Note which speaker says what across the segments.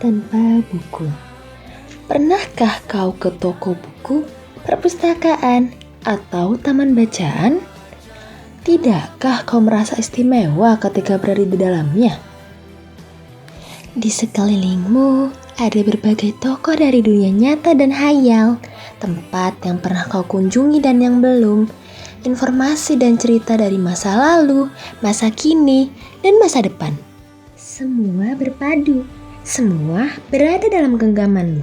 Speaker 1: tanpa buku. Pernahkah kau ke toko buku, perpustakaan, atau taman bacaan? Tidakkah kau merasa istimewa ketika berada di dalamnya? Di sekelilingmu ada berbagai toko dari dunia nyata dan hayal, tempat yang pernah kau kunjungi dan yang belum, informasi dan cerita dari masa lalu, masa kini, dan masa depan. Semua berpadu, semua berada dalam genggamanmu.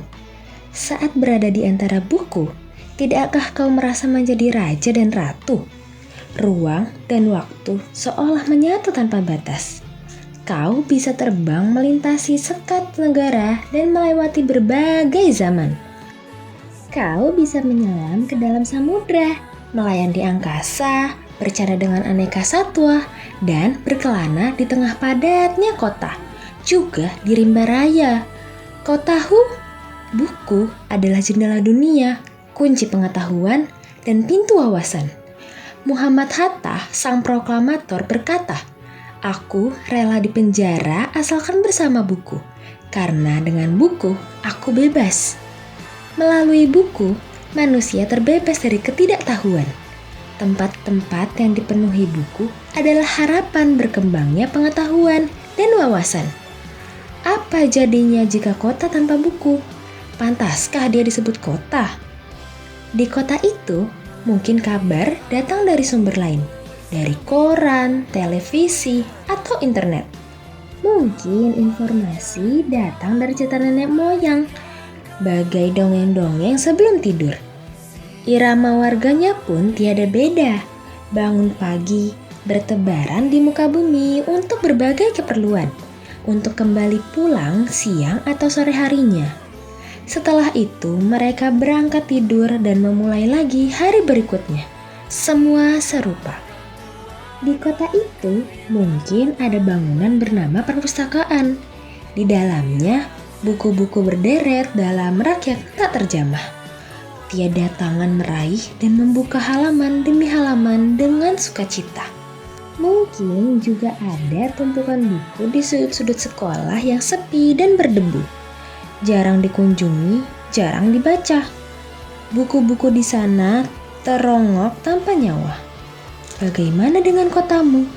Speaker 1: Saat berada di antara buku, tidakkah kau merasa menjadi raja dan ratu? Ruang dan waktu seolah menyatu tanpa batas. Kau bisa terbang melintasi sekat negara dan melewati berbagai zaman. Kau bisa menyelam ke dalam samudra, melayang di angkasa, bercanda dengan aneka satwa, dan berkelana di tengah padatnya kota, juga di rimba raya. Kau tahu? Buku adalah jendela dunia, kunci pengetahuan, dan pintu wawasan. Muhammad Hatta, sang proklamator, berkata, "Aku rela dipenjara asalkan bersama buku, karena dengan buku aku bebas." Melalui buku, manusia terbebas dari ketidaktahuan. Tempat-tempat yang dipenuhi buku adalah harapan berkembangnya pengetahuan dan wawasan. Apa jadinya jika kota tanpa buku? Pantaskah dia disebut kota? Di kota itu, mungkin kabar datang dari sumber lain, dari koran, televisi, atau internet. Mungkin informasi datang dari cerita nenek moyang, bagai dongeng-dongeng sebelum tidur. Irama warganya pun tiada beda, bangun pagi, bertebaran di muka bumi untuk berbagai keperluan, untuk kembali pulang siang atau sore harinya. Setelah itu, mereka berangkat tidur dan memulai lagi hari berikutnya. Semua serupa. Di kota itu, mungkin ada bangunan bernama perpustakaan. Di dalamnya, buku-buku berderet dalam rak yang tak terjamah. Tiada tangan meraih dan membuka halaman demi halaman dengan sukacita. Mungkin juga ada tumpukan buku di sudut-sudut sekolah yang sepi dan berdebu. Jarang dikunjungi, jarang dibaca. Buku-buku di sana terongok tanpa nyawa. Bagaimana dengan kotamu?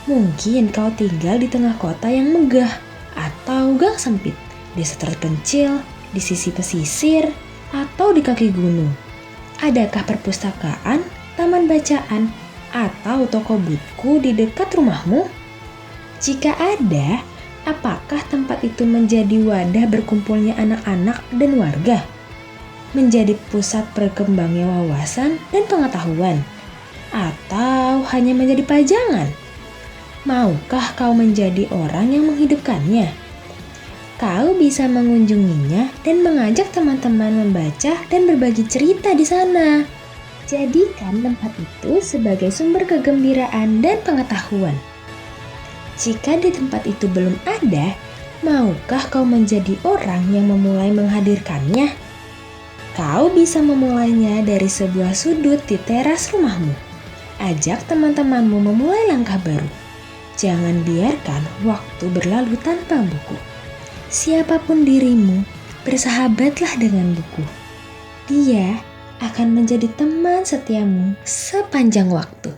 Speaker 1: Mungkin kau tinggal di tengah kota yang megah, atau gang sempit, desa terpencil, di sisi pesisir, atau di kaki gunung. Adakah perpustakaan, taman bacaan, atau toko buku di dekat rumahmu? Jika ada, apakah tempat itu menjadi wadah berkumpulnya anak-anak dan warga? Menjadi pusat berkembangnya wawasan dan pengetahuan? Atau hanya menjadi pajangan? Maukah kau menjadi orang yang menghidupkannya? Kau bisa mengunjunginya dan mengajak teman-teman membaca dan berbagi cerita di sana. Jadikan tempat itu sebagai sumber kegembiraan dan pengetahuan. Jika di tempat itu belum ada, maukah kau menjadi orang yang memulai menghadirkannya? Kau bisa memulainya dari sebuah sudut di teras rumahmu. Ajak teman-temanmu memulai langkah baru. Jangan biarkan waktu berlalu tanpa buku. Siapapun dirimu, bersahabatlah dengan buku. Dia akan menjadi teman setiamu sepanjang waktu.